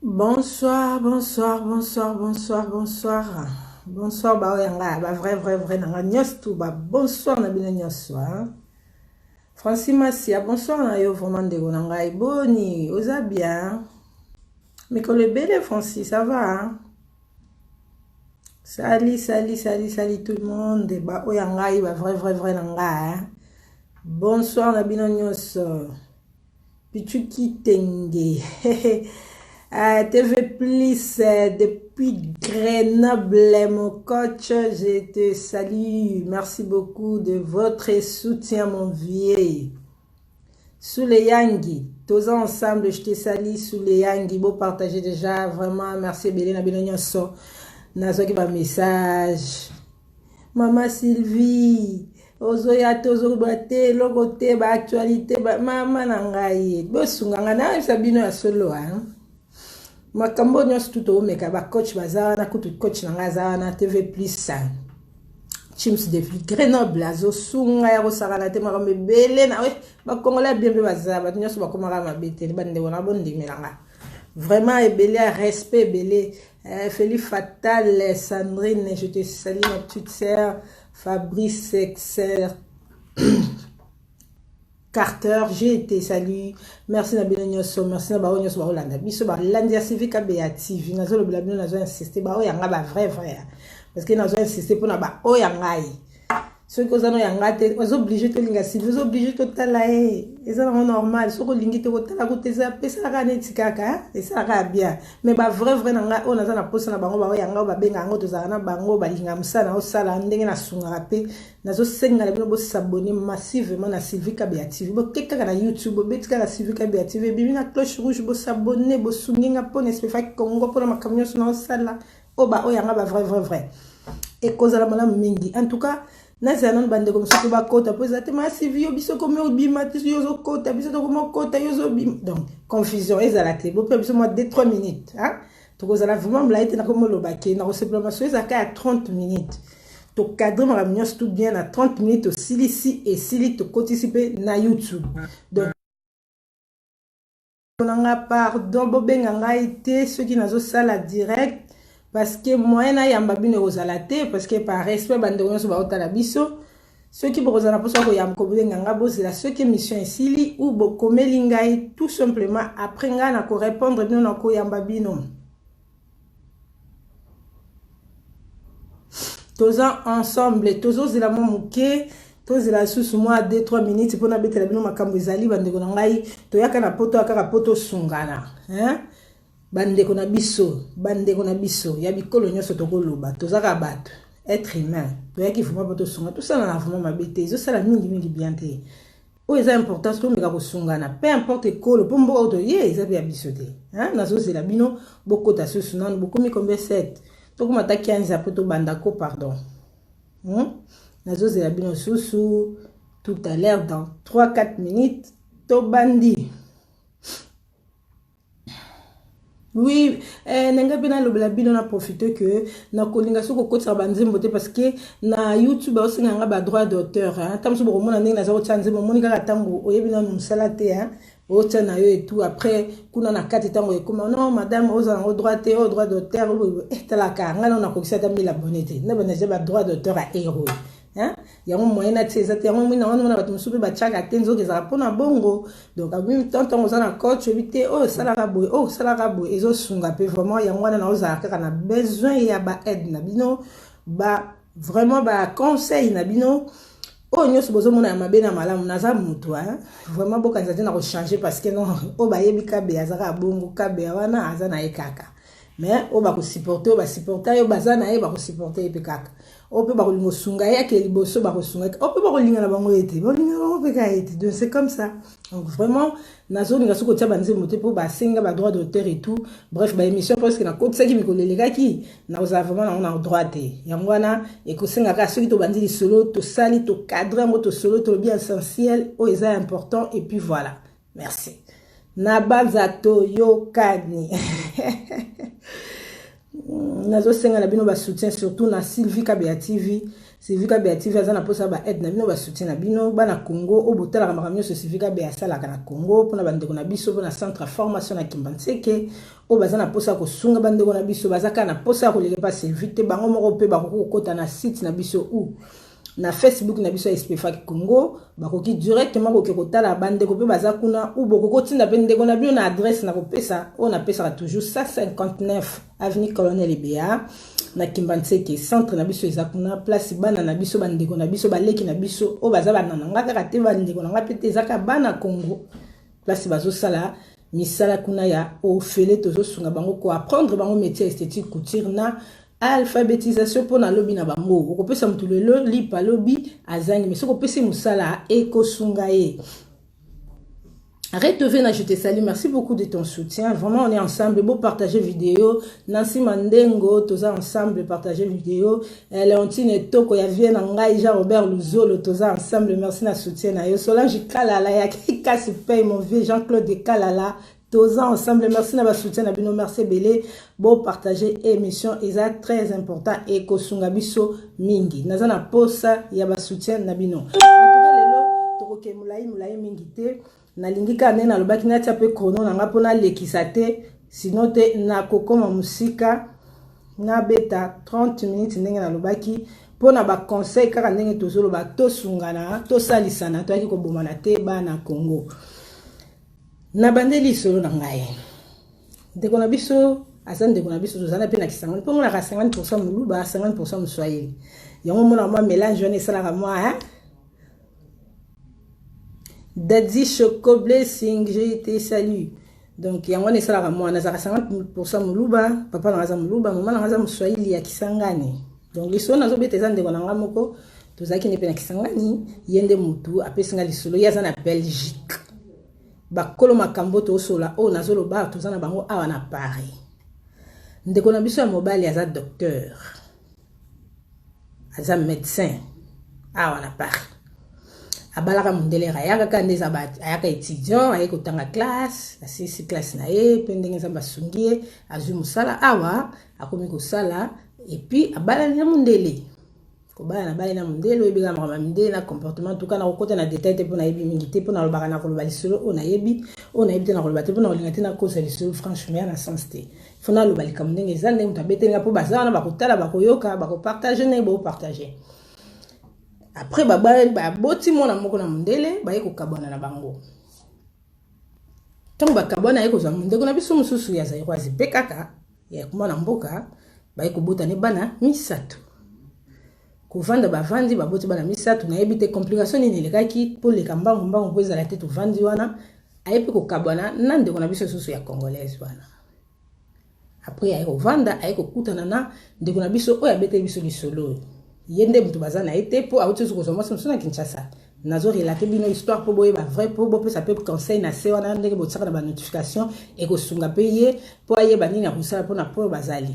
Bonsoir, bonsoir, bonsoir, bonsoir, bonsoir. Bonsoir, ba oyanga, ba vrai, nanga nyos tout, ba bonsoir na bino nyos, Francis Massia, bonsoir na yo vraiment de nanga boni, oza bien. Mais que le bel Francis, ça va, hein? Salut tout le monde, ba oyanga, ba vrai nanga, hein? Bonsoir na bino nyos. Pichuki Tenge. TV Plus depuis Grenoble, mon coach, je te salue. Merci beaucoup de votre soutien, mon vieil. Sous les Yangi, tous ensemble, je te salue. Sous les Yangi, vous partagez déjà. Vraiment, merci Bélé, Nabilonyo So. Nazo qui va message. Maman Sylvie. Ozoya tozo bate logote ba actualité ba mama nangai. Bosunga na sabino ya solo hein. Makambo nyos tuto meka ba coach bazana kutu coach nanga na TV Plus. Chims de Grenoble azo sunga ya rosara te makambe bele na we ba congolais bien baza ba nyos ba komara mabete bande wona bondi melanga. Vraiment belé respect belé Félix Fatal Sandrine, je te salue ma petite sœur. Fabrice Exer Carter, j'ai été salut. Merci Nabino Nyoso, merci na Bao Nyoso Baolanda. Biso Balandia Civica Beative. Nazo le blabino nazo insister ba oyanga ba vrai. Parce que nazo insister pour na ba oyangai. Ceux qui ont yangate, vous obligez de lingassi, vous obligez de talae. Et ça c'est normal. Ceux qui lingi te kotala koteza pesa la netikaka, et ça va bien. Mais ba vrai nanga on a na posa na bango ba oyanga ba benga ngo tozana bango ba linga musana o sala ndenge na sunga pe. Nazo senga le bo s'abonner massivement na Civica Beative. Bo keka na YouTube, betika na Civica Beative, bibi na cloche rouge bo s'abonner, bo sunga po nespefa Congo pour ma camion na o sala. O ba oyanga ba vrai. Et cause la malam mingi. En tout cas, nasa non bande comme ça ba kota posate ma sivio biso comme obima yozo kota biso to comme kota yozo bim. Donc confusion ezalate bo pe biso moi 2-3 minutes hein. To cause la vraiment blaite na comme lo baké na recevement so ezaka à 30 minutes. To cadre ma nyos tout bien à 30 minutes au silici et sili to participer na YouTube. Donc on a pardon bobenga ngaite ceux qui nazo sala direct. Parce que moi na yamba bino ozalate parce que par respect bande nyonso ba otala biso ceux qui bozana poso ko yam ko nganga bozela ceux qui mission isili ou bokomeli ngai tout simplement après nga na ko répondre bino na ko yamba bino toza ensemble tozo zela momuke tozo la sous moi 2-3 minutes pour na betela bino makambo ezali bande ko ngai to yaka na poto akaka poto sungana hein. Bande kona biso ya bikolo nyonso tokoloba tozaka bato être humain to yaki fuma poto sunga tout ça na vraiment mabete zo sala mingi bien te o eza importance to meka ko sungana peu importe kolo pombo auto ye eza bien biso te hein nazo zela bino bokota susu nan bokomi combien 7 to kuma ta 15 après to banda ko pardon nazo zela bino susu tout à l'heure dans 3-4 minutes to bandi. Oui, nenga bina lobela bino na profiter que na kolinga soko kotsa banzembo te parce que na YouTube aussi nga ba droit d'auteur hein tamso bo mona ndenge na zo tsanze mo monika katango oyebina musala te hein o tsana yo et tout après kuna na kati tango e comme non madame oza en droit d'auteur etala ka ngana na kokisa ta 1000 abonnés te na bana ba droit d'auteur à héros hein yango moyena tseza te yango mina wana bato musupe ba chaka tenzo kezaka pona bongo donc a même temps on na coach vite oh sala rabo ezo sunga pe vraiment yango wana na oza kaka na besoin ya ba aide na bino ba vraiment ba conseil na bino oh nyos bozo mona mabe na malamu naza mutu hein vraiment bokanza te na ko changer parce que non o ba yebi kabe azaka bongo kabe wana azana ekaka mais o ba ko supporter o ba supporter yo bazana e ba ko supporter e pekaka o pe ba ko lingo sunga ya ke liboso ba ko sunga o pe ba ko linga na bango ete ba linga bango peka ete donc c'est comme ça donc vraiment nazo linga soko tia banze moté pour ba singa ba droit d'auteur et tout bref ba émission parce que na côté ça qui me kolelega ki na oza vraiment na droit te yangwana e ko singa ka ceux qui to bandi solo to sali to cadre ngo to solo to bien essentiel o est important et puis voilà merci na banza to yo kani nazo senga na bino ba soutien surtout na Sylvie Kabea TV. Sylvie Kabea TV azana posa ba aide na bino ba soutien na bino bana Congo o botala ka makamyo so Sylvie Kabea sala kana Congo pona bandeko na biso pona centre formation na Kimbanseke o bazana posa ko sunga bandeko na biso bazaka na posa ko leke pa Sylvie te bango moko pe ba ko kota na site na biso ou na Facebook na biso SPFAC Congo bakoki directement ko kotala bandeko pe bazakuna ou boko tinda pe ndeko na bio na adresse na ko pesa on a pesa toujours 159 avenue Colonel Ebea na Kimbanseke centre na biso ezakuna place bana na biso bandeko na biso baleki na biso o baza bana nga kaka te bandeko na nga pete ezaka bana Congo place bazo sala misala kuna ya o fele tozo sunga bango ko apprendre bango métier esthétique couture na alphabétisation pour na lobby na bango ko pesa mutu lelo lipa lobby azangi mais soko pesa musala eko sunga ye. Arrête de venir, je te salue. Merci beaucoup de ton soutien. Vraiment, on est ensemble. Beau partager vidéo. Nancy Mandengo, toza ensemble, partager vidéo. Léontine Toko, ya vient Nangai, Jean-Robert Luzolo, toza ensemble. Merci na soutien. Solange Kalala, ya Kika se paye, mon vieux Jean-Claude Kalala. Toza ensemble. Merci na ba soutien. Nabino, merci Belé. Beau partager émission. Eza très important. Et Kosunga Biso Mingi. Nazana posa, ya ba soutien. Nabino. En tout cas, lelo, Toko Moulaï Mingite. Nalingika nena lobaki na tiape chrono na ngapo na lekisa te sinon te na kokoma musika na beta 30 minutes ndenge na lobaki pona ba conseil kaka ndenge tozolo ba tosungana to salisana to yaki ko bomana te ba na Congo na bandeli solo na ngai ndeko na biso asa ndeko na biso tozana pe na kisangani po ngona ka 50% muluba 50% mswahili yango mona mwa mélange wana esala moi Daddy Choco Blessing, j'ai été salut. Donc, il y a un salaire moi, on a 50% muluba, papa na muluba, maman na mswahili ya Kisangani. Donc, les sons nazo bete zande konanga moko, tozaki ne pe na Kisangani, yende mutu apesinga lisolo ya za na Belgique. Ba kolo makambo to sola o nazo lo ba tozana bango awa na Paris. Ndeko na biso ya mobile ya za docteur. Aza médecin awa na Paris. Abalaka mundele ayaka kandeza ayaka étudiant ayeko tanga classe asisi classe na ye pendenge za basungie azu musala awa akomi ko sala et puis abala na mundele ko bala na mundele oyebi kama mundele na comportement tout kana kokota na détail te pona yebi mingi te pona lobaka na koloba lisolo ona yebi te na koloba te pona olinga te na cause lisolo franchement na sens te fona lobali ka mundenge zande mutabetenga po bazana bakotala bakoyoka bakopartager na bo partager. Après, boti mona moko na mundele, baye ko kabona na bango. Tango ba kabona ye ko za mundeko na biso mususu ya zayi kwazi pekaka, ya kuma na mboka, baye ko bota ne bana misatu. Ko vanda bavandi baboti bana misatu na yebite complication ni lekaki pour le kambango mbango ko ezala te to vandi wana, ayepe ko kabona na ndeko na biso susu ya congolaise wana. Après aye ko vanda, aye ko kutana na ndeko na biso oya bete biso lisolo. Yende mutu bazana ete po auto zo ko moso na Kinshasa nazo relater bino histoire po boye ba vrai po bo pe ça peut conseil na se wana ndenge botsaka na ba notification e ko sunga payer po aye banini na kusala po na po bazali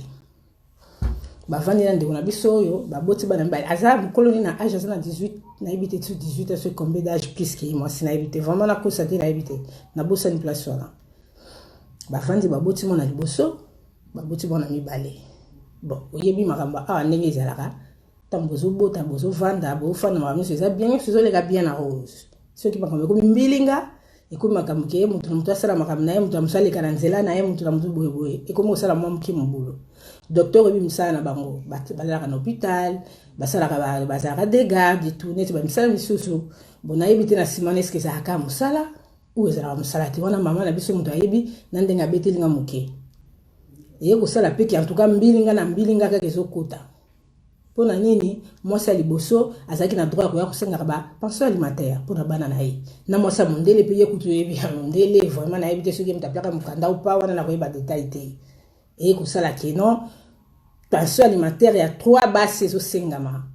ba vandi na ndeko na biso yo ba boti bana mbali aza mkoloni na âge na 18 na habité sur 18 à ce combien d'âge plus que moi si na habité vraiment na constater na habité na bossa ni place wana ba vandi ba boti mona liboso ba boti bona mibale bon oyebi makamba a ndenge ezalaka tambozo bota bozo vanda bo fana makambo c'est ça bien c'est les gars bien à rose ceux qui makambo comme mbilinga et comme makambo ke mutu asala makambo na ye mutu amsali kana nzela na ye mutu na mutu boye et comme osala mwa mki mbulo docteur bi msala na bango bazala na hôpital basala ka bazala des gardes et tout net ba msala misusu bona yebite na simane est-ce que ça aka musala ou ezala musala ti wana mama na biso mutu ayebi na ndenga betelinga muke ye ko sala peki en tout cas mbilinga ka kezokota. Pour nini moi ça liboso azaki na droit ya kusenga ba pension alimentaire pour na bana na ye na moi ça mondele payer kutu yebi ya mondele vraiment na yebi ce qui mtaplaka mukanda ou pas wana na koyeba détail te et ko sala ke non pension alimentaire ya 3 bases zo sengama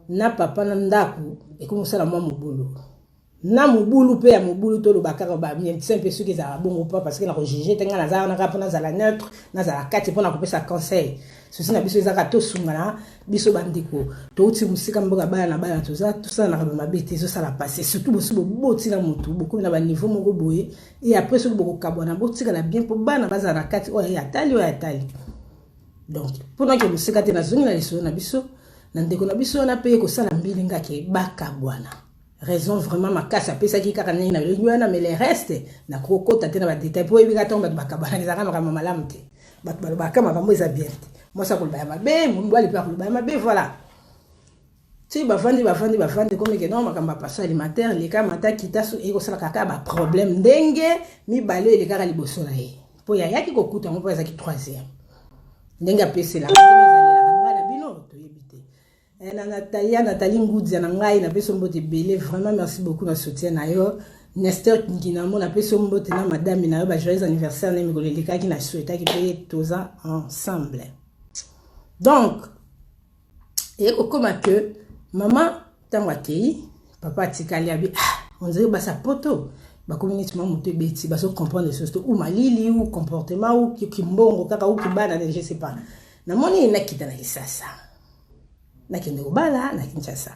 na papa na ndaku et ko sala moi mobulu na mobulu pe ya mobulu to lo bakaka ba bien simple ce qui za bongo pas parce que na ko juger tenga na za na ka pona za la neutre na za la kati pona ko pesa conseil ceci na biso ezaka to sungana biso bandiko to uti musika mboka bana na bana to za tout ça na ba mabete zo sala passer surtout bosi boti na mutu boko na ba niveau moko boye et après ce boko kabona botika la bien pour bana baza na kati o ya tali Donc pendant que musika te na zongi na liso na biso na ndeko na biso na pe ko sala mbili ngake bakabwana. Raison vraiment makasi apesaki kaka nini na wana mais les restes na kokota te na ba détail po ebika tomba bakabwana ezaka makambo malamu te. Bato balobaka makambo eza bien te. Moi ça koloba ya mabe mundu ali pa koloba ya mabe voilà. Si bafandi comme que non makambo passo alimentaire les cas mata kitasu eko sala kaka ba problème ndenge mi bale les kaka liboso na ye. Po ya yaki kokuta ngo po ezaki troisième. Ndenge apese la ngala bino to yebite. Na Nathalie Ngoudzia na ngai na peso mbote belé vraiment merci beaucoup na soutien na yo. Nestor Kinginamo na peso mbote na madame na yo ba joyeux anniversaire na mikolo lekaki na souhaita ki paye tous ensemble. Donc et comme que maman tangwa kei papa tikali abi on dirait ba sa poto ba community ma moto beti ba so comprendre les choses ou malili ou comportement ou kimbongo kaka ou kibana je sais pas na moni na kita na kisasa na kende obala na Kinshasa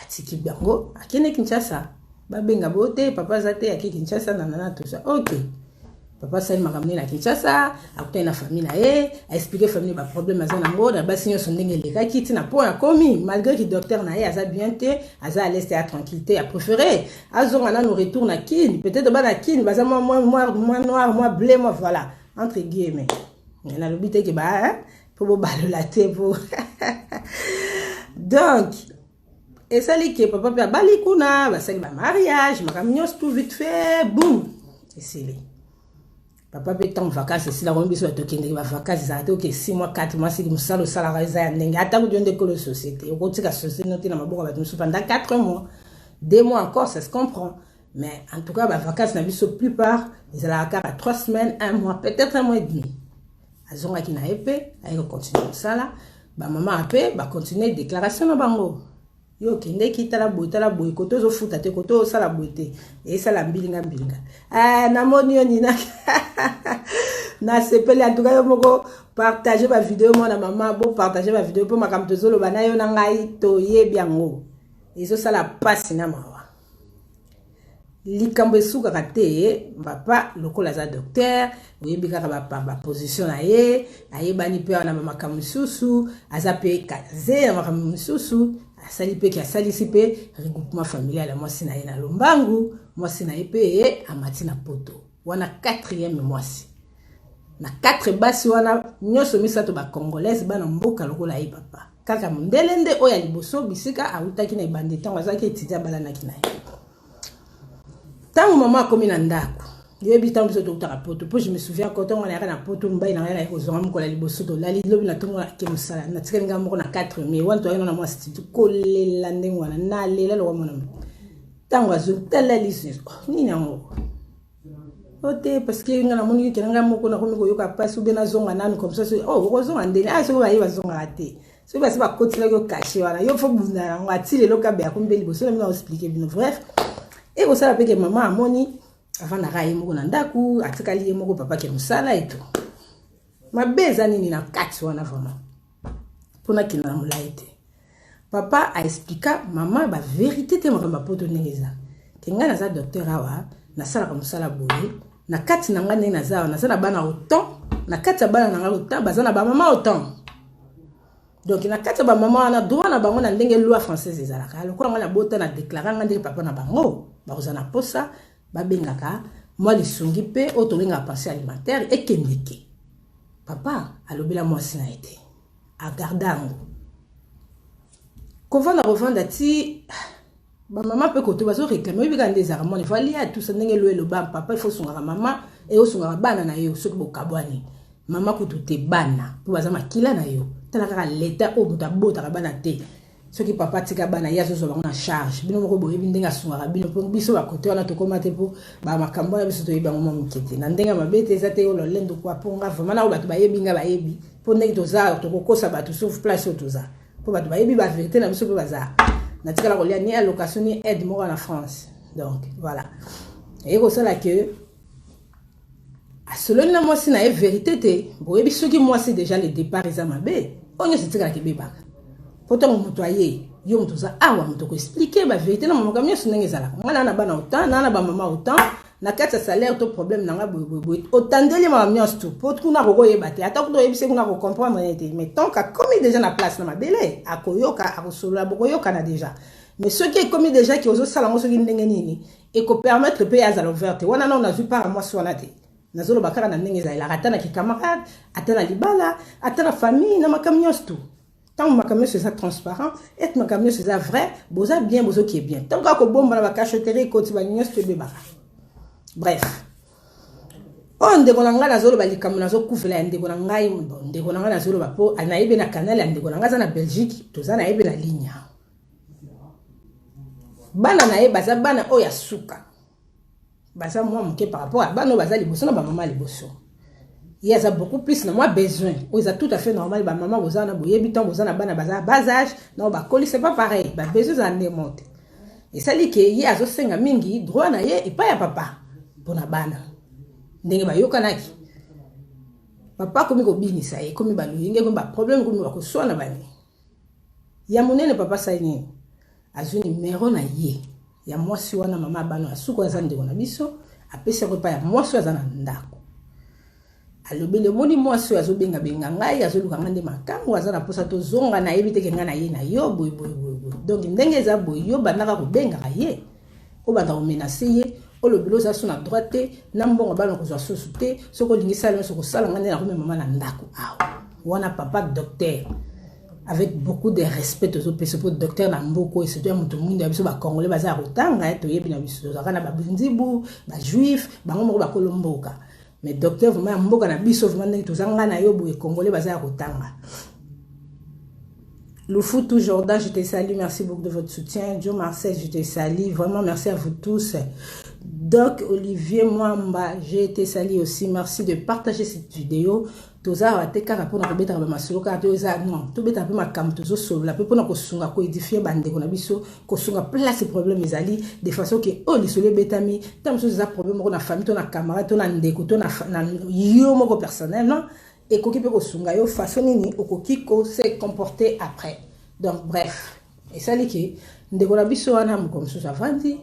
atiki bango akene Kinshasa ba benga bote papa zate akiki Kinshasa na tout ça OK papa sali makamni na Kinshasa akuta na famille na ye a expliquer famille ba problème azana ngo na ba sinyo sondenge le kaki tina po ya komi malgré que docteur na ye aza bien te aza à l'aise et à tranquillité a préféré azonga na no retour na kin peut-être ba na kin baza moi noir moi bleu moi voilà entre guillemets mais na lobité que ba pour balola te pour donc et ça li que papa pa bali kuna ba sali ba mariage makamnyos tout vite fait boum et c'est lui. Papa peut être en vacances, si la remise soit toquée, va vacances, ça a été 6 mois, 4 mois, si vous savez le salaire, ça a été attaque de la société. Au côté de la société, nous avons pendant 4 mois, 2 mois encore, ça se comprend. Mais en tout cas, les vacances, nous avons la plupart, ils ont à 3 semaines, 1 mois, peut-être 1 mois et demi. Ils ont qui n'a épée, ils continuent ça là. Maman a épée, va continuer déclaration à Bango. Yo kende kita la boy koto zo futa te koto sala boite et sala mbilinga na moni nina na sepeli en tout cas yo moko partager ma vidéo moi na maman bon partager ma vidéo pour makam to zolo bana yo na ngai to yebi yango ezo sala passe na mawa likambo esuka kate papa lokola za docteur oyebi kaka ba position na ye ayebani pe na makam susu azape kaze na makam susu asali pe ki asali sipe regroupement familial moi sina ye na Lombangu moi sina ye pe amati na poto wana 4e mois na 4 basi wana nyoso misato ba congolaise bana mboka lokola ye papa kaka mundelende oya liboso bisika autaki na ibande tango azaki etidia bala na kinaye tango mama akomi na ndako yebi tango biso tokutaka poto po je me souviens quand on allait na poto mbai na yana kozonga mokola liboso to lali lobi na tongo ke musala na tikali nga moko na 4 mai wanto ayona na mwa studio kolela ndenge wana na lela lo mona tango azotala lisis nini yango ote parce que nga na moni ke nga moko na komi koyoka passe ou na zonga nanu comme ça oh kozonga ndeni so ba yiba zonga ate so ba se ba kotila ko cacher wana yo fo bunda ngo atile lo kabe akombe liboso na expliquer bino bref et ko sala pe ke maman amoni avant na raye moko na ndaku atikali moko papa ke musala et tout mabeza nini na kati wana vraiment pona kina mulaite papa a expliqué maman ba vérité te moko ba poto nengeza ke nga na za docteur awa na sala comme ça la boye na kati na nga na za na sala bana autant na kati bana na nga autant bazana ba maman autant donc na kati ba maman na droit na bango na ndenge loi française ezalaka lokola nga na bota na déclarer nga ndenge papa na bango ba kozana posa babengaka moi lisungi pe otolinga pensée alimentaire et kendeke papa alobela moi sina été a gardango kovanda revanda ti ba maman pe koto bazo réclamer bika ndeza ramon il faut aller à tout ça ndenge lo ba papa il faut sunga maman et o sunga bana na yo soki bokabwani maman kutu te bana po baza makila na yo tala kaka l'état o buta bota bana te soki papa tika bana yazo zo na charge bino moko boye bindenga sunga bino po biso ba kote wana to komate po ba makambo na biso to yeba ngoma mukete na ndenga mabete ezate yo lo lendo kwa ponga vraiment na bato bayebi nga bayebi po ndenge to za to kokosa bato sauf place to za po bato bayebi ba vérité na biso po baza na tika la kolia ni allocation ni aide moko na France donc voilà et ko sala que a selon la moi si na vérité te boyebi soki moi c'est déjà le départ ezamabe onyo se tika la kebeba pourtant on toyé yo mtoza awa mtoko expliquer ba vérité na maman kamyo sunenge zala mwana na bana autant na ba maman autant na kati salaire to problème nanga boy otandeli ma nyos tout pour kuna ko yebate ata ko yebise kuna ko comprendre été mais tant qu'a commis déjà na place na mabele akoyoka akosolola bokoyoka na déjà mais ceux qui est commis déjà qui ozo sala ngo ceux qui ndenge nini et ko permettre pe ya za ouverte wana na on a vu par moi so na te nazolo bakara na ndenge za ila atana ki camarade atana libala atana famille na makamios tout tant ma camion c'est ça transparent et ma camion c'est ça vrai boza bien bozo qui est bien tant que bomba na cacheterie ko tiba nyos te beba bref on ndeko na nga nazolo balikamu nazo kufela ndeko na ngai ndeko na nga nazolo bapo anaibe na canal ya ndeko na nga za na Belgique toza na ibe na ligne bana na ye baza bana oya suka baza moi moke par rapport à bana baza liboso na ba maman liboso. Il y a beaucoup plus, moi besoin. Ils ont tout à fait normal. Bah maman vous en a bouillé, biton vous en a bas âge. Non bah colis c'est pas pareil. Bah besoin en démonter. Et ça dit que il y a zo senga mingi droit na ye et pas ya papa pour na bana. Ndenge ba yokanaki. Papa comme ko bini ça et comme ba luinge comme ba problème comme ba ko so na bani. Ya monene papa ça ni. Azu numéro na ye. Ya moi si wana mama bana asuko za ndeko na biso apesa ko pa ya moi so za na ndako. Alobele moni moi so azobenga benga ngai azoluka ngande makango azana posa to zonga na yebite ke ngana ye na yo boy donc ndenge za boy yo banaka ko benga ye o banda ko menacer ye o lobelo za so na droite na mbongo bana ko zo sosuté soko lingisa le soko sala ngande na ko mama na ndako awa wana papa docteur avec beaucoup de respect aux autres pour docteur na mboko et c'est tout monde ya biso ba congolais baza rotanga to yebi na biso za kana ba binzibu ba juif ba ngomo ba kolomboka. Mais docteur vraiment mboka na biso vraiment to zanga na yo boye congolais baza kotanga. Le foot Jordan, je te salue, merci beaucoup de votre soutien. Joe Marcel, je te salue, vraiment merci à vous tous. Doc Olivier Mwamba, j'ai été salué aussi, merci de partager cette vidéo. Toza wa teka rapport na kobeta ba masolo ka toza non to beta pe makam tozo solo la pe pona ko sunga ko édifier bande ko na biso ko sunga place problème ezali de façon que o lisolo betami tam so za problème ko na famille to na camarade to na ndeko to na yo moko personnel non et ko ki pe ko sunga yo façon nini o ko ki ko se comporter après donc bref et ça li ki ndeko na biso wana mo comme ça vandi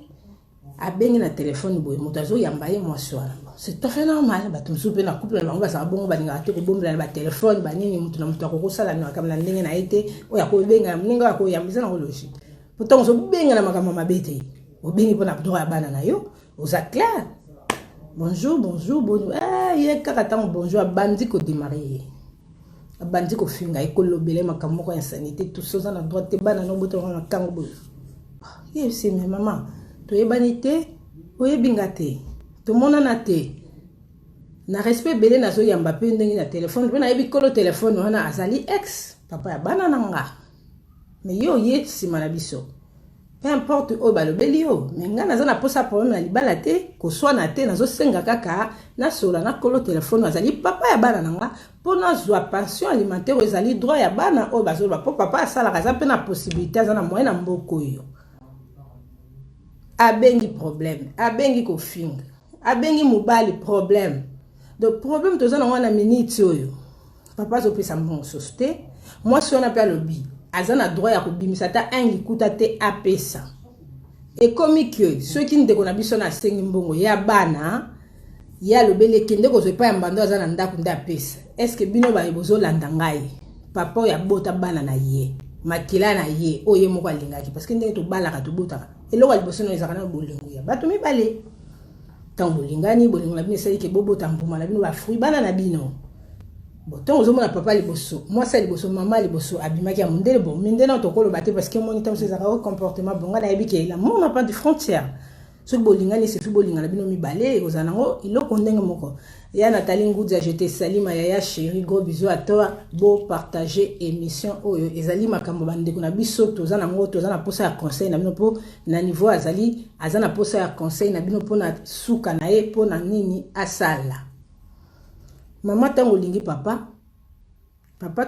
a bengi na téléphone boy motazo yambaye moi soir c'est tout à fait normal ba tum soupe na couple na ba sa bongo ba ninga te ko bomba na téléphone ba nini mutu na mutu ko sala na kamna ndenge na ite o ya ko benga mninga ko yambiza na logique pourtant so benga na makama mabete o bengi pona droit bana na yo aux clair bonjour bon ah ye kakata bonjour bandi ko démarrer bandi ko finga e ko lobele makamo ko insanité tout ça na droit te bana no boto na kango bo ye c'est ma maman to yebanité o yebingate to monana te na respect belé na zo yamba pe ndenge na téléphone pe na yebi kolo téléphone wana azali ex papa ya bana nanga mais yo ye sima na biso peu importe o balobeli yo mais nga na za na posa problème na libala te ko swa na te na zo senga kaka na sola na kolo téléphone azali papa ya bana nanga po na zo pension alimentaire ezali droit ya bana o bazo ba po papa sala kaza pe na possibilité za na moyen na mboko yo abengi problème abengi ko finga abengi mobali problème donc problème toza na wana minute oyo papa zo pesa mbongo société moi si on appelle lobby azana droit ya ko bimisa ta un likuta te apesa et comme que ceux qui ndeko na biso na sengi mbongo ya bana ya lobele kende ko zo pa ya mbando azana ndako nda apesa est-ce que bino ba bozo landa ngai papa ya bota bana na ye makila na ye oye moko alingaki parce que ndenge to balaka to botaka eloko liboso no ezaka na bolingo ya bato mibale tant bolingani bolingo na bino sali ke bobo tambuma na bino ba fruit bana na bino boton ozomona papa liboso moi ça liboso mama liboso abimaki ya mondele bon mindena to kolo baté parce que mon itam c'est un comportement bon ngana yebiki la mon n'a pas de frontière ce bolingani c'est tout bolingana bino mibale ozanango iloko ndenge moko ya Nathalie Ngoudia je te salue ma yaya chérie gros bisous à toi beau partager émission oyo ezali makambo bande ko na biso tozana ngo tozana posa ya conseil na bino po na niveau azali azana posa ya conseil na bino po na suka na ye po na nini asala mama tango lingi papa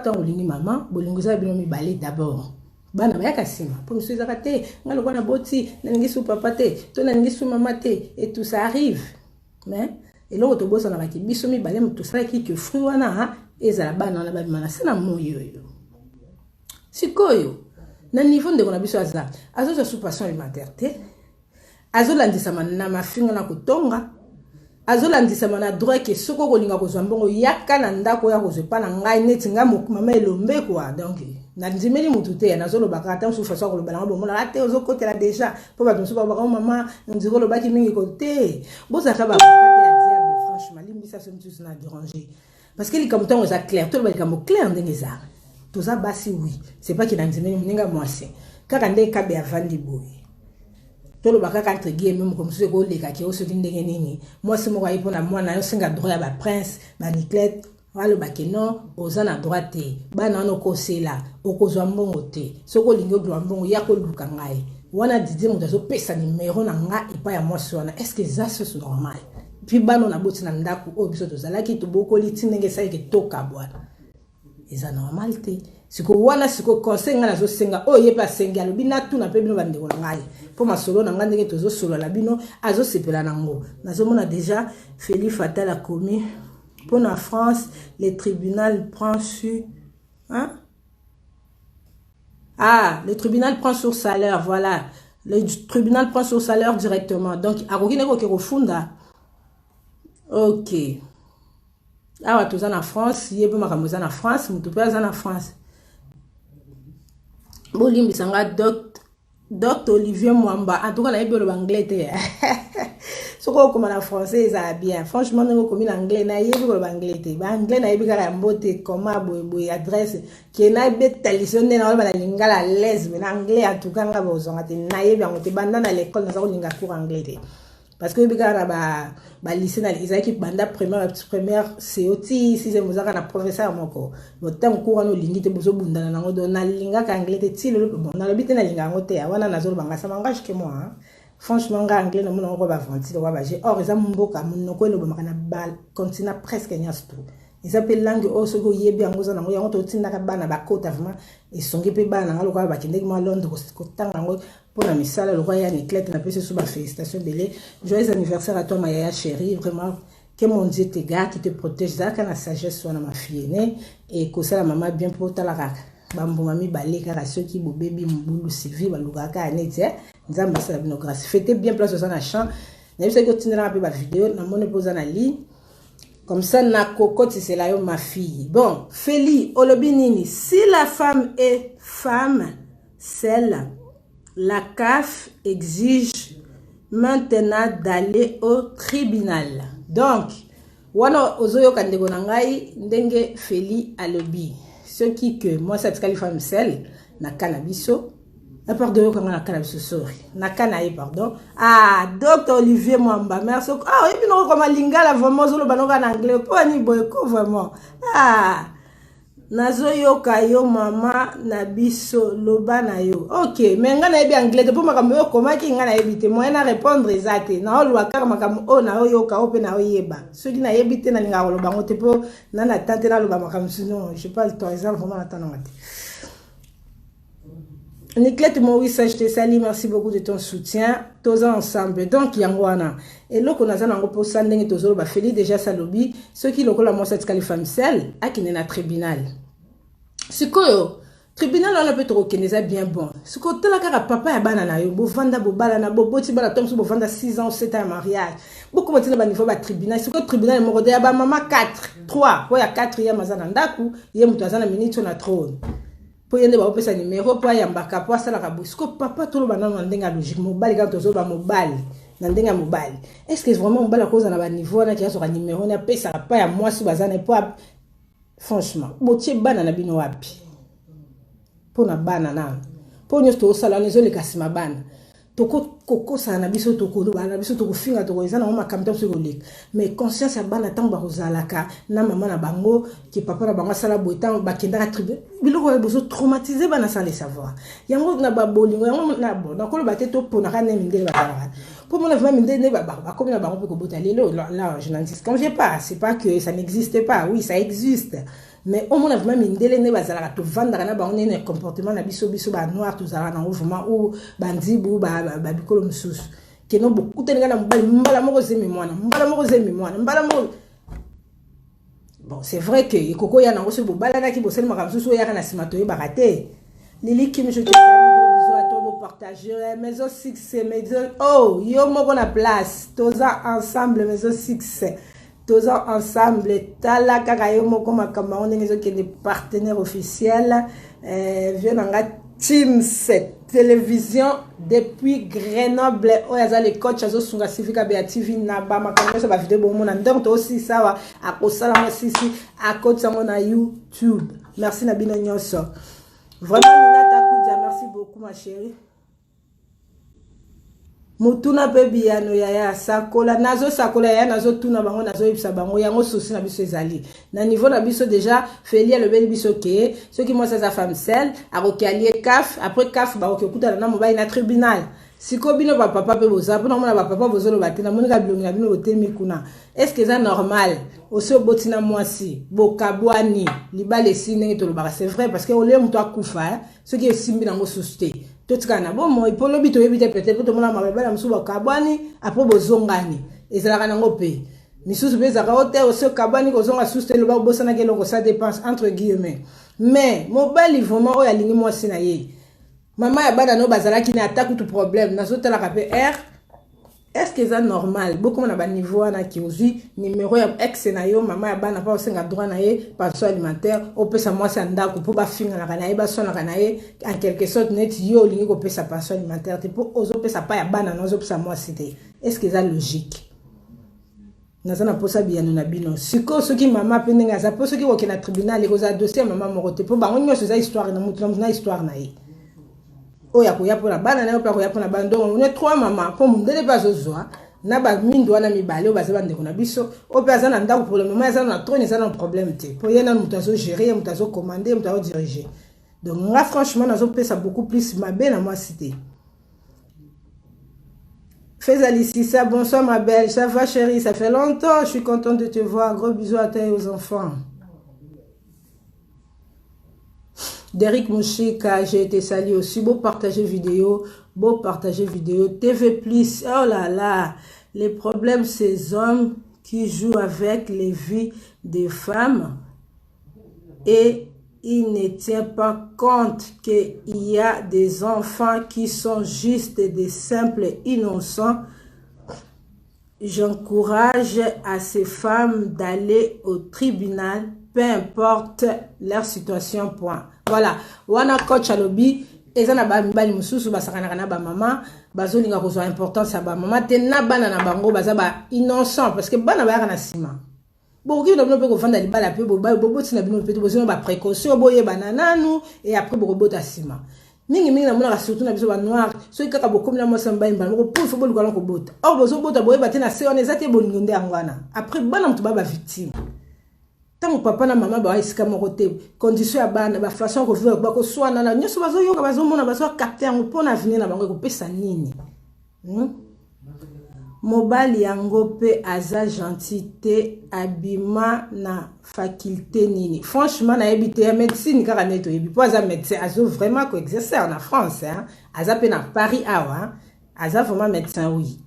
tango lingi mama bolingo za bino mibale d'abord bana bayaka sima po monsieur zakate ngalo bana boti na lingi su papa te to na lingi su mama te et tout ça arrive mais et là to bosa na baki biso mibale mutu sala ki que fruit wana ezala bana na babima na sena moyo yo sikoyo na niveau ndeko na biso azo su passion alimentaire te azo landisa na mafinga na kotonga azolandisa mana droit ke soko kolinga kozwa mbongo yaka na ndako ya kozwa pa na ngai neti nga mama elombe quoi. Donc na ndimeli mutu te nazoloba kata musu façon koloba na bomona ate ozokotela déjà po ba musu ba mama ndiko lobaki mingi kote bozaka ba ya diable franchement limbisa ce mutu na déranger parce que les commentaires sont clairs tout le monde clair ndenge za toza basi oui c'est pas que na ndimeli mninga mwase kaka ndenge kabe avandi boy tolo bakaka entre guillemets comme ce ko leka ki oso ndenge nini moi c'est moi ipona mwana yo singa droit ya ba prince ba Niclette walo bakeno ozana droite bana no kosela okozwa mbongo te soko lingo gwa mbongo ya ko luka ngai wana didi mo tazo pesa numéro na nga epa ya moi sona est-ce que ça c'est normal puis bano na boti na ndako o biso tozala ki to boko liti ndenge sai ke toka bwana eza normal te siko wana siko conseil nga nazo senga o yepa senga alobi na tuna pe bino bandeko na ngai po masolo na nga ndenge tozo solo la bino azo sepela nango nazo mona déjà Feli Fatal a commis pour la France le tribunal prend sur hein le tribunal prend sur salaire voilà le tribunal prend sur salaire directement donc akoki neko ke refunda OK awa toza na France yebe makambo za na France mutu pe za na France bolimbisanga Dr Olivier Mwamba en tout cas na yebe le anglais te soko comme en français ça bien franchement ngo comme en anglais na yebe le anglais te ba anglais na yebe kala mbote comment boy adresse qui na yebe talisonne na ba lingala l'aise mais en anglais en tout cas nga bozonga te na yebe ngote banda na l'école na za ko linga cours anglais te parce que bigara ba lycée na izaki banda première COT sixième mozaka na professeur moko botam cours no lingi te bozo bundana nango do na linga ka anglais te ti le bon na lobite na linga ngote wana na zolo banga ça m'engage que moi hein. Franchement nga anglais na mona ko ba vanti ko ba j'ai or eza mboka monoko lo bamaka na bal continent presque nyasto ils appellent langue oso ko yebi angoza nango yango to tinda ka bana ba kota vraiment et songi pe bana ngalo ko ba kindeki ma Londres ko tanga ngo pour la misala le roi ya Niclette na pese sous ba félicitations belé joyeux anniversaire à toi ma yaya chérie vraiment que mon Dieu te garde qui te protège ça kana sagesse soit na ma fille né et que ça la maman bien pour ta la kaka bambuma mi baleka ka soki bo baby mbulu Sylvie baluka ka netie nzamba ça bino grâce fêtez bien place dans la chambre na bisa ko tindra pe ba vidéo na mone posa na li comme ça na cocotte c'est là ma fille bon Feli olobinini si la femme est femme celle la CAF exige maintenant d'aller au tribunal. Donc, wana ozoyo kandego nangai ndenge Feli alobi. Ce qui que moi cette femme celle na cannabiso. Pardon quand na cannabiso sorry. Na canaille pardon. Docteur Olivier Mwamba merci. Et puis non comme lingala vraiment zolo banoka en anglais pas ni boyko vraiment. Nazo yo kayo mama na biso loba na yo. OK, mais nga na yebi anglais pour makambo yo komaki nga na yebi te moyen na répondre ezate. Na olwa kaka makambo o na yo ka ope na yeba. Soki na yebi te na linga loba ngote po na na tante na loba makambo sinon je pas le temps exemple vraiment attendre ngate. Niclette Maurice, je te salue, merci beaucoup de ton soutien. Tous ensemble. Donc, Yangwana. Et là, qu'on a un repos sanding et ba Feli déjà salobi. Ceux qui l'ont la cette califamsel, à qui n'est tribunal. Ce que tribunal, on a peut trop qu'il n'est bien bon. Ce que tu as papa et banana, bo vanda bo balana, bo boti bala tom bo vanda 6 ans, 7 ans mariage. Beaucoup de temps, niveau tribunal. Ce que tribunal, mon rodé, ba maman 4, 3, ouais, 4, il y a mazanandaku, il y a moutazana minute on a trône. Pour yende ba opesa numéro pour yambaka pour ça la kabusco papa tout le banana ndenga logique mobile quand tozo ba mobile na ndenga mobile est-ce que vraiment mobile à cause na ba niveau na kia sur numéro na pesa pas ya moi si bazana pas franchement botie bana na bino wapi pour na bana na pour nyo to sala les ole kasima bana toko koko sa na biso toko bana biso toko finga toko ezana ma kamta psychologique mais conscience ya bana tango ba kozalaka na maman na bango ki papa na bango sala boitan ba kendaka tribu biloko ya boso traumatiser bana sans les savoir yango na ba bolingo yango na bon na kolo baté to pona ka ne mindele ba pour mon vraiment mindele ba comme na bango pe ko bota lelo là je n'en dis quand j'ai pas c'est pas que ça n'existe pas oui ça existe mais au moins vraiment mindele ne bazala to vanda na ba on ne comportement na biso ba noir tout ça na vraiment ou bandibu ba bikolo msusu keno beaucoup tenga na mbala moko zemi mwana mbala moko bon c'est vrai que ikoko ya nango se bobala na ki bosel makamsusu ya kana simato e barate lili kim je te salue bisous à toi partager maison 6 maison oh yo moko na place toza ensemble maison 6 toza ensemble tala kaka yo moko makamba on ndenge ezokende partenaire officiel vieux nanga Team 7 télévision depuis Grenoble oyo aza le coach azosunga Sivika Beative na bamakambo nyonso bavideo bomona donc to aussi sawa akosala ngo sisi akotisa ngo na YouTube. Merci na bino nyonso vraiment Nina Takuja, merci beaucoup ma chérie. Mutuna baby ya no ya sakola nazo sakola ya nazo tuna bango nazo yipsa bango yango souci na biso ezali na niveau na biso déjà Félia le bel biso ke ceux qui moi ça femme seule a rokialie CAF après CAF ba okikuta na mobile na tribunal siko bino ba papa pe boza pona mona ba papa bozolo batena monika bilongi na bino botemi kuna est-ce que ça normal oso botina mwasi bokabwani libale sine to lobaka c'est vrai parce que ole mto akufa ceux qui simbi nango souci totikana bon moi polo bito yebite peut-être to mona mabala msuba kabwani après bozongani ezalaka nango pe misusu pe zaka hotel oso kabwani kozonga souci loba bosana ke loko ça dépense entre guillemets mais mobile vraiment oya lingi mwasi na ye maman ya bana no bazalaki na attaque tout problème na zotala ka PR est-ce que c'est normal beaucoup na ba niveau na ki ozi numéro ya ex na yo maman ya bana pa osenga droit na ye pension alimentaire o pesa mwasi ndako po ba finga na kana ye ba sona kana ye en quelque sorte net yo lingi ko pesa pension alimentaire te po ozo pesa pa ya bana na ozo pesa mwasi te est-ce que c'est logique nazana posa biano na bino siko soki mama penenga za po soki woke na tribunal e koza dossier mama morote po bango nyonso za histoire na mutu na histoire na ye oya koya pona bana na opa koya pona bando on est trois maman po mundele bazozwa na ba mindo wana mibale obaza bande kona biso opa za na ndako pour le moment za na trône za na problème te po yena mutu azo gérer mutu azo commander mutu azo diriger donc moi franchement nazo pesa beaucoup plus ma belle à moi cité. Fais Alice, ça bonsoir ma belle, ça va chérie, ça fait longtemps, je suis contente de te voir, gros bisous à toi et aux enfants. Derek Mouchika, j'ai été salué aussi, beau partager vidéo, TV+, oh là là, les problèmes ces hommes qui jouent avec les vies des femmes et il ne tient pas compte qu'il y a des enfants qui sont juste des simples innocents. J'encourage à ces femmes d'aller au tribunal, peu importe leur situation. Point. Voilà. Wana coach alobi, ezana ba mibali mususu basakana na ba mama, bazolinga kozwa importance ya ba mama te na bana na bango baza ba innocent parce que bana ba na sima. Bon, qui ne peut pas vendre les balles à peu, tina bino peut besoin ba précaution, boye banana nous et après bobo tassima. Mingi mingi na mona surtout na biso ba noir, so ikaka bokomi na mosa mba imba, ko pour football ko ko bota. Or bozo bota boye batena se on ezate bolingonde angwana. Après bana mtu ba victime. Tant papa na maman ba isika moko te, condition ya bana ba façon ko vivre ba ko swana na nyoso bazo yoka bazo mona bazo capter ngo pona venir na bango ko pesa nini. Mobile yango pe aza gentité abima na faculté nini. Franchement na ebité médecine kaka neto ebi po aza médecin azo vraiment ko exercer en France hein. Aza pe na Paris awa. Aza vraiment médecin oui.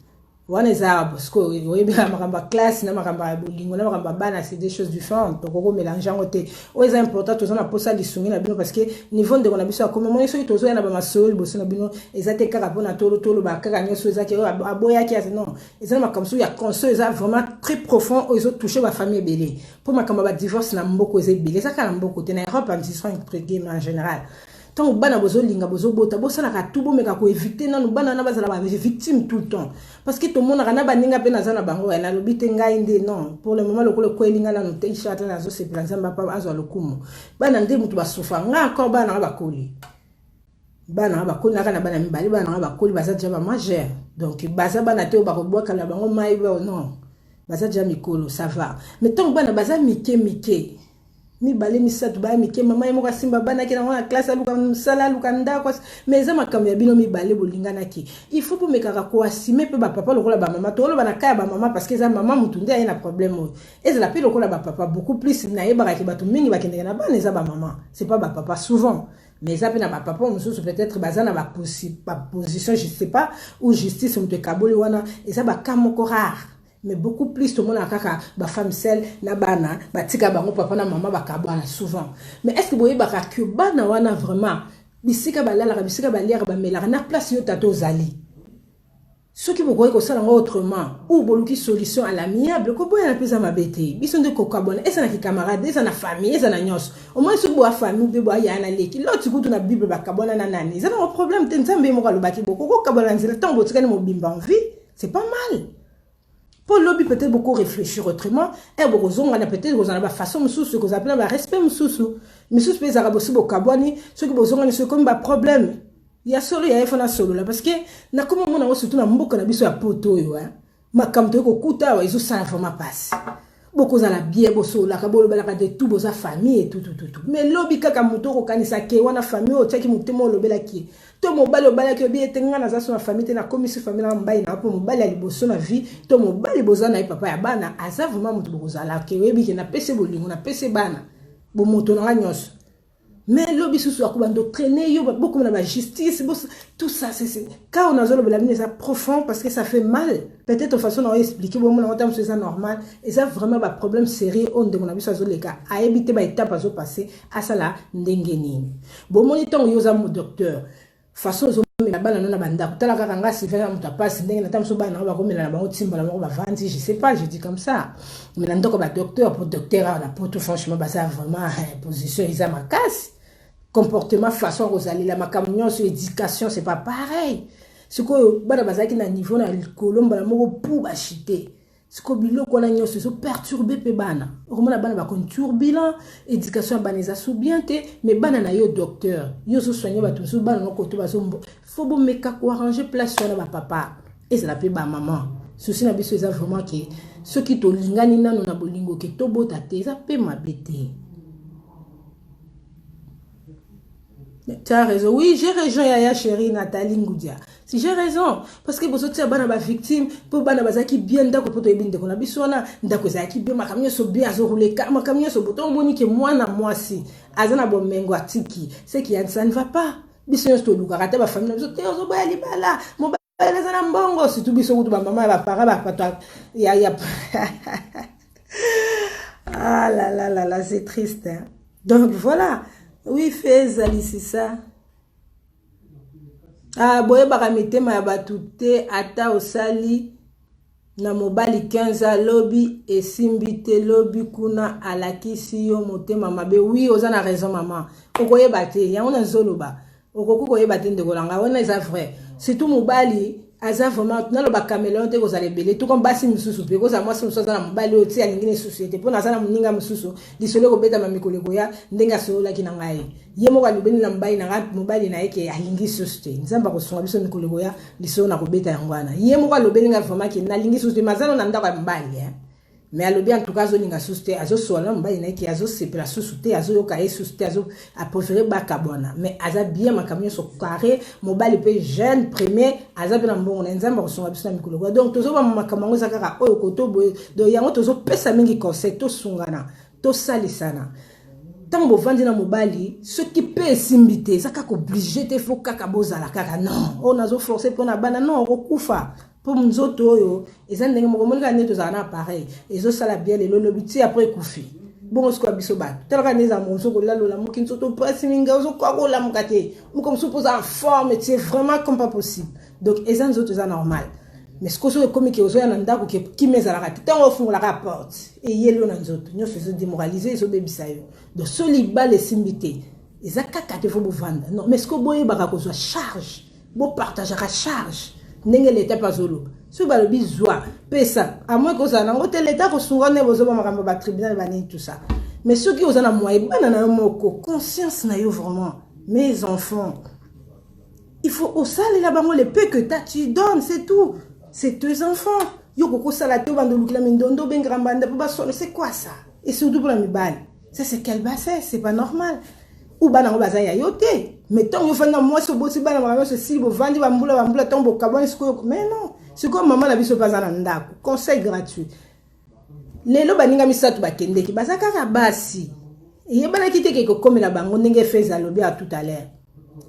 Wana za bosko oyebi na makamba classe na makamba bolingo na makamba bana c'est des choses différentes. Donc on mélange ngote. O est important to zona posa lisungi na bino parce que niveau de na biso comme moi so itozo na ba masol boso na bino ezate kaka pona tolo ba kaka nyoso ezaki aboya ki non. Ezana makamso ya console eza vraiment très profond o ezo toucher ba famille belé. Pour makamba ba divorce na mboko ezebele. Ça kana mboko te na Europe en général. Tant bana bozo linga bozo bota bosa na katubo meka ko éviter na bana na bazala ba victime tout le temps parce que tout le monde na ba ninga pe na zana bango na lobite ngai nde non pour le moment le ko elinga na note chata na zo se planzamba pa azo lokumu bana nde mutu basufa nga encore bana ba koli na bana mibali bana ba koli baza déjà ba majeur donc baza bana te ba ko boka la bango mai ba non baza déjà mikolo ça va mais tant bana baza mike mi balé mi satu ba mi ke mama yemo ka simba bana ki na classe aluka msala aluka ndako mais za makambo ya bino mi balé bolingana ki il faut pour mekaka ko assumer pe ba papa lokola ba mama to ba na kaya ba mama parce que za mama mutunde a un problème et za la pe lokola ba papa beaucoup plus na yeba ki batu mingi ba kendeka na bana za ba mama c'est pas ba papa souvent mais ça pe na ba papa mususu peut-être bazana ba position je sais pas ou justice mte kaboli wana et ça ba kamoko rare. Mais beaucoup plus tout le monde a kaka ba femme seule na bana ba tika bango papa na maman ba kabana souvent mais est-ce que boye ba ka bana wana vraiment bisika balalaka bisika baliaka bamelaka na place yo tata ozali soki bokoki kosala ngo autrement ou boluki solution à l'amiable koboya na pesa mabete biso nde kokabona eza na kikamarade eza na famille eza na nyonso au moins soki boya famille mpe boya ya na leki loti kutu na bible bakabona na nani eza na problème te nzambe moko alobaki boko kokabona nzela ntango botikani mobimba en vie c'est pas mal. Pour lobby peut-être beaucoup réfléchir autrement et beaucoup zonga na peut-être vous en avez façon mususu que vous appelez ba respect mususu mususu pesa kabosi bokabwani ceux qui bozonga ni c'est comme ba problème il y a solo il y a fana solo là parce que na comme on a surtout na mboka na biso ya poto yo hein makamto ko kuta wa izo sala vraiment passe beaucoup za la bien boso la kabolo bala de tout boza famille et tout mais lobby kaka moto ko kanisa ke wana famille o tsaki mutemo lobela ki to mobali obala ki obi etenga na za so na famille te na komisi famille na mbai na po mobali ali boso na vie to mobali boza na papa ya bana aza vraiment mutu boza la ke webi ke na pese bolingo na pese bana bo moto na nyonso mais lobby sous quoi d'entraîner yo beaucoup na justice tout ça c'est quand on a zolo la mine ça profond parce que ça fait mal peut-être de façon à expliquer bon on entend c'est ça normal et ça vraiment un problème sérieux on demande biso zolo les cas à éviter ba étape à zo passer à ça là ndengeni bon moniteur yo za mo docteur façon zo la bana na banda tala kaka nga sivela muta passe ndenge na tamso bana ba komela na bango timba la bango ba vandi je sais pas je dis comme ça mais na ndoko ba docteur pour docteur na pour tout franchement ba ça vraiment position ils a ma casse comportement façon Rosalie la makamignon sur éducation c'est pas pareil ce que bana bazaki na niveau na kolomba la moko pour ba chiter ce que biloko na nyonso so perturber pe bana romana bana ba kon turbulent éducation baneza sou bien te mais bana na yo docteur yo so soigner ba tout bana no koto ba so faut bon meka ko arranger place sur ba papa et ça la pe ba maman souci na biso eza vraiment que ceux qui to lingani nano na bolingo ke to bota te ça pe mabete. Tu as raison. Oui, j'ai raison, Yaya chérie Nathalie Ngoudia. Si j'ai raison, parce que vous êtes une victime, pour bana bazaki bien d'accord pour te binde qu'on a bisona, d'accord zaki bien ma camion so bien azo rouler ma camion so bouton moni que moi na moi si azana bon mengo atiki, c'est qui ça ne va pas. Biso to luka rata ba famille biso te ozo ba libala, mo ba lazana mbongo si tu biso kutu ba maman ba para ba pata ya ah là c'est triste hein. Donc voilà. Oui, fais Ali, c'est ça. Ah, boye baramite ma batute ata osali na mobali 15 lobby et simbite lobby kuna alakisi yo motema mabe. Oui, oza na raison maman. Okoye bate, ya ona zoloba. Okoko koye bate ndekolanga, ona eza vrai. C'est tout mobali aza vraiment na lo ba caméléon te ko za lebele tout comme basi mususu pe ko za moi mususu za na mobali oti alingine société pona za na muninga mususu lisolo ko beta mamikole ko ya ndenga so la kina ngai ye mo ka lubeni na mobali na ngai mobali na yeke alingi société nzamba ko songa biso mikole ko ya lisolo na ko beta yangwana ye mo ka lubeni nga vraiment ki na lingi société mazano na ndaka mbali mais alobi en tout cas zoninga société azo sola mobali na yeke azo sepela société azo yoka e société azo a préféré bakabona mais aza bien makamio so carré mobali pe jeune premier aza bien mbongo na nzamba ko songa biso na mikolo ko donc tozo ba makamango za kaka oyo ko to boye do yango tozo pesa mingi conseil to sungana to salisana tango vandi na mobali ce qui peut simbité ça kaka obligé te faut kaka bozala kaka non on azo forcer pour na bana non okufa pour mzoto oyo ezan ndenge moko monika neto za na pareil ezo sala bien le lobiti après kufi bon ce ko biso ba tala neza monso ko lalola moki nzoto presse minga ozo ko la mukate moko msupo en forme c'est vraiment comme pas possible donc ezan zoto za normal mais ce que so comme ki ozo ya ndako ki meza la kati tango fungola ka porte et yelo na nzoto nyo se démoraliser so bebisa yo donc soliba les simbité ezaka kate fo bo vanda non mais ce que boye baka ko so charge bo partager la charge ndenge l'état pas zolo so ba lobi zwa pesa à moins que ça na ngote l'état ko sunga ne bozo ba makambo ba tribunal ba ni tout ça mais ceux qui osana moi bana na moko conscience na yo vraiment mes enfants il faut au sale la bango le peu que tu donnes c'est tout c'est tes enfants yo koko sala to bando lukila mindondo bengrambanda ba solo c'est quoi ça et surtout pour la mibali ça c'est quel bassin c'est pas normal ou bana ngo bazaya yote mais tant yo fanda moi so boti bana mama so si bo vandi bambula tombo kabone siko mais non c'est comme maman la biso bazana ndako conseil gratuit lelo baninga misatu bakendeki bazaka basi et bana kiteke ko komela bango ndenge feza lobi à tout à l'heure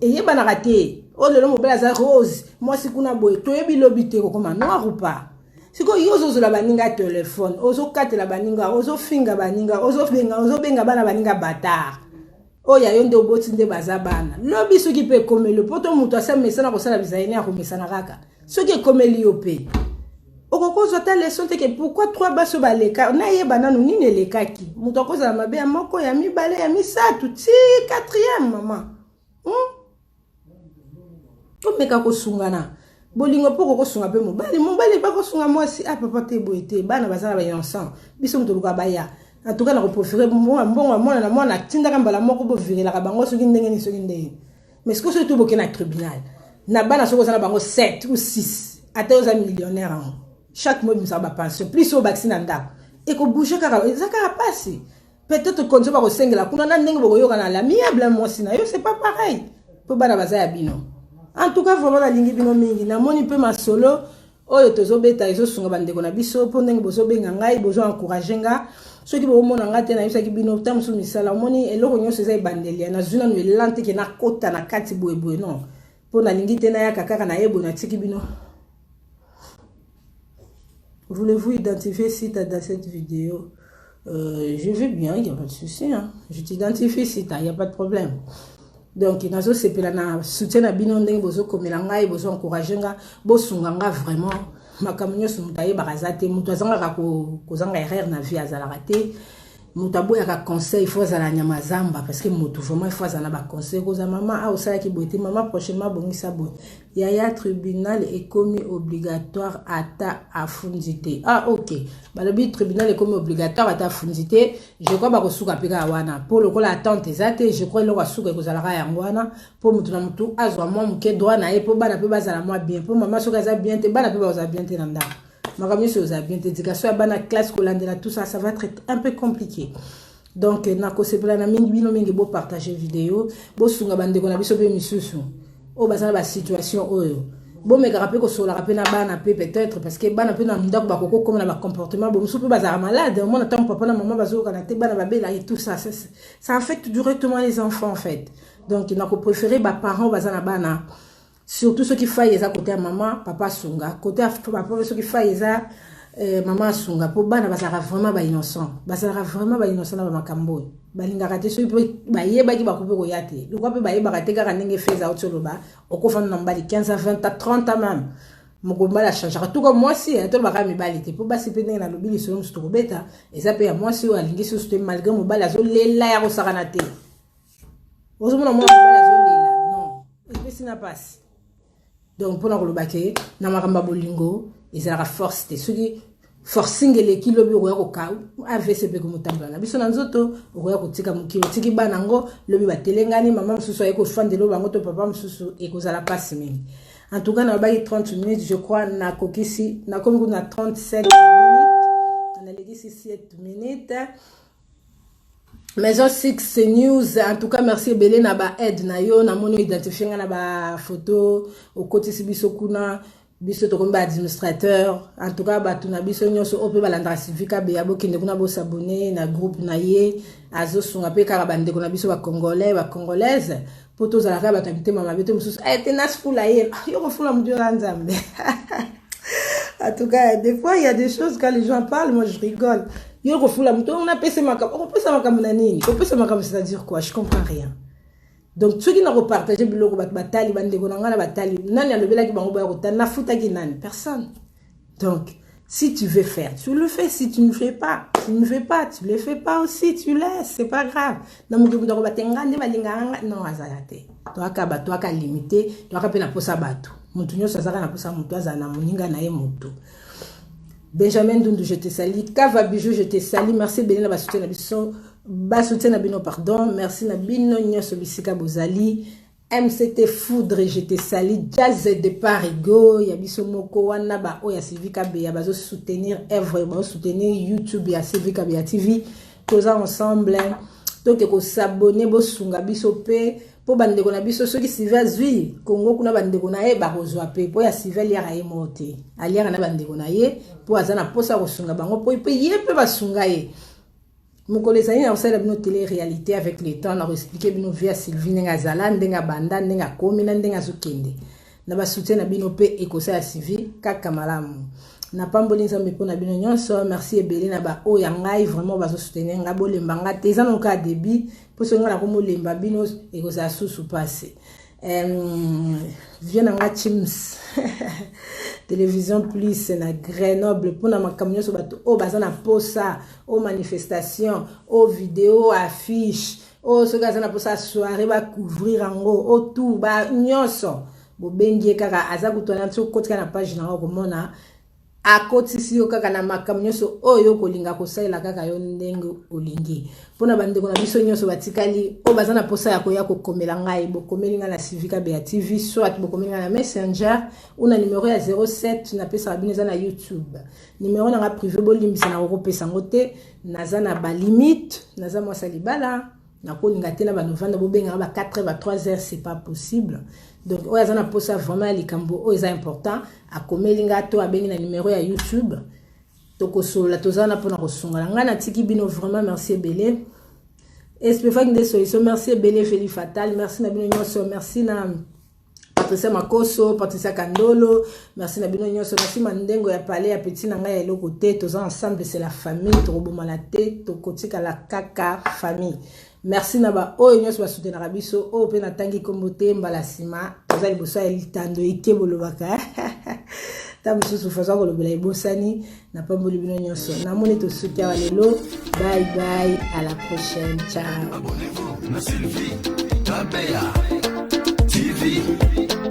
et bana raté o lelo mo bela rose moi sikuna boy to yebi lobi te ko koma noir ou pas siko yozo zo la baninga téléphone ozo katela baninga ozo finga baninga ozo benga bana baninga bâtard oya yo nde oboti nde baza bana lobi soki pe komeli poto mutu asa mesana ko sala bizaine ya ko mesana kaka soki komeli yo pe okokozwa ta leçon te ke pourquoi trois baso baleka na ye bananu nini elekaki mutu akozala mabe ya moko ya mibale ya misatu ti quatrième maman omeka kosungana bolingo poko kosunga pe mobali ba kosunga mwasi papa te boye te bana bazala ba innocent biso mutu luka baya en tout cas na ko préférer mbongo mwana na mwana tindaka mbala moko bo virela ka bango soki ndenge ni soki ndenge mais ce que surtout boke na tribunal na bana soko za na bango 7 ou 6 ate oza millionnaire en chaque mois ça ba pension plus au vaccin anda et ko bouger kaka ezaka passer peut-être qu'on se va resengela kuna na ndenge boko yoka na l'amiable mwasi na yo c'est pas pareil po bana bazaya bino. En tout cas, vraiment, la ligne bino mingi. Na moni pe ma solo. Oyo tozo beta iso sunga bandeko na biso. Pondeng bozo benga ngai, bozo encourager nga. Soki bo mona nga te na yusa ki bino tam su misala. Moni eloko nyonso eza bandelia. Na zuna no elante ke na kota na kati boye non. Po na lingi te na ya kaka na yebo na tiki bino. Voulez-vous identifier si tu as dans cette vidéo? Je veux bien, il n'y a pas de souci. Hein. Je t'identifie si tu as, il n'y a pas de problème. Donc nazo sepela na soutien na bino ndenge bozo komela ngai bozo encourager nga bosunga nga vraiment makamunyo sumutaye barazate mutu azanga ko zanga erreur na vie azala raté mutu aboya ka conseil faut azala nyama zamba parce que mutu vraiment il faut azala ba conseil ko za mama osala ki boité mama prochainement bongisa boy yaya tribunal est commis obligatoire ata afundité OK balobi tribunal est commis obligatoire ata afundité je crois ba ko suka peka wana pour le la attente ezate je crois le ko suka ko zala ya ngwana pour mutu na mutu azwa moi muke droit na e pour bana pe bazala moi bien pour mama soka za bien te bana pe baza bien te nanda makamyo so za bien te éducation bana classe ko landela tout ça va être un peu compliqué. Donc na ko sepela na mingi bino mingi bo partager vidéo bo sunga bande ko na biso pe misusu o bazala ba situation oyo bo me rappeler ko sola rappeler na bana pe peut-être parce que bana pe na ndako ba koko comme na ba comportement bo musu pe bazala malade mon attend papa na maman bazo kana te bana babela et tout ça ça affecte directement les enfants en fait. Donc na ko préférer ba parents bazala bana surtout ceux qui faillent à côté à maman papa sunga côté à papa ceux qui faillent à maman sunga pour bana bazala vraiment ba innocent na makambo balinga raté so ba yeba ki ba couper ko yate le quoi pe ba yeba raté ka ndenge feza otoloba okofana na mbali 15 à 20 à 30 même mugomba la changer tout comme moi si to ba ka mibalite pour ba sipene na lobili so msto beta et ça pe moi si o alingi so sto malgré mo bala zo lela ya ko sakana te ozo mona mo bala zo lela non et ça passe. Donc pour le baquet na makamba bolingo ezala force te soki forcing les kilo bi roya ko ka AVCP ko mutambala na biso na nzoto roya ko tika mukilo tiki banango lobi batelengani mama mususu ayeko fandelo bango to papa mususu ekozala passe mingi. En tout cas na ba 30 minutes je crois na kokisi na komi na 37 minutes on a légué 7 minutes. Maison 6 News, en tout cas merci Belé na ba aide na yo na mono identifier na ba photo au côté sibiso kuna biso to komba administrateur en tout cas ba tuna biso nyonso ope balanda civica be yabo kende kuna bo s'abonner na groupe na ye azo sunga pe kara bande kuna biso ba congolais ba congolaise poto za la ka ba tamite mama beto mususu te nas fula ye yo ko fula mdio la nzambe. En tout cas des fois il y a des choses quand les gens parlent moi je rigole. Yo refula muto on a pesa makam on pesa makam na nini on pesa makam c'est-à-dire quoi je comprends rien. Donc ceux qui n'ont pas partagé biloko batali bande ko ngana batali nani alobela ki bango ba ko na futa ki nani personne. Donc si tu veux faire tu le fais, si tu ne fais pas tu ne fais pas, tu le fais pas aussi tu laisses, c'est pas grave. Na mutu ko batenga ndi balinga non azalate to ka limiter to ka pe na posa bato mutu nyoso azaka na posa mutu azana muninga na ye mutu. Benjamin Dundu, je te salue. Kava Bijou, je te salue. Merci Bénin na soutien na biso. Ba soutien na bino, pardon. Merci na bino nyoso bisika bozali. MCT Foudre, je te salue. Jazz de Parigo, ya biso moko wana ba o ya Civica be ya bazo soutenir Evre, ba soutenir YouTube ya Civica be ya TV. Toza ensemble. Donc ko s'abonner bo sunga biso pe po bandeko na biso soki Sylvain zui Congo kuna bandeko na ye ba kozwa pe po ya Sylvain ya ye mote aliaka na bandeko na ye po azana posa ko sunga bango po pe ye pe ba sunga ye mukole sani na osala bino télé réalité avec le temps na expliquer bino via Sylvie nga zala ndenga banda ndenga komi na ndenga zokende na ba soutien na bino pe ekosa ya Sylvie kaka malamu. na pamboli nzambe mpona bino nyonso merci ebele na baoyo ya ngai vraiment bazosoutenir nga bolemba nga te eza noka débit mpo so nga nakomolemba bino ekozala susu pase vie na nga chims télévision plus na Grenoble mpona makambo nyonso bato oyo baza na posa o manifestation o video affiche o soki aza na posa soirée bacouvrir yango o tout nyonso bobengi kaka aza kutwana so kotika na page na okomona akotisi yo kaka na makambo nyonso oyo kolinga kosalela kaka yo ndenge olingi mpona bandeko na biso nyonso batikali o baza na posa ya koya kokomela ngai bokomeli nga na Civica Bea TV soit bokomeli nga na Messenger una numero ya 07 napesa bino eza na YouTube numero na nga privé bolimbisa na kopesa ngo te naza na ba limite naza mwasa libala na kolinga te na banovanda bobenga ba 4 ba 3 heures c'est pas possible. Donc oyo aza na posa vraiment likambo oyo eza important akomeli nga to abengi na numero ya YouTube tokosola tozana mpona kosunga nga na tiki bino vraiment merci ebele espefaki nde solution merci ebele Feli Fatal merci na bino nyonso merci na Patricia Makoso Patricia Kandolo merci na bino nyonso merci mandengo ya pale ya petit na ngai ya eloko te toza ensemble c'est la famille tokobomana te tokotika la kaka famille. Merci na ba oyo nyonso basoutenaka biso oyo mpe natangi kombo te mbala nsima toza liboso ya litando eke bolobaka ta mosusu faso kolobela ebosani na pamboli bino nyonso namoni tosuki awa lelo bye bye à la prochaine ciao. Abonnez-vous na Sylvie Tabea TV.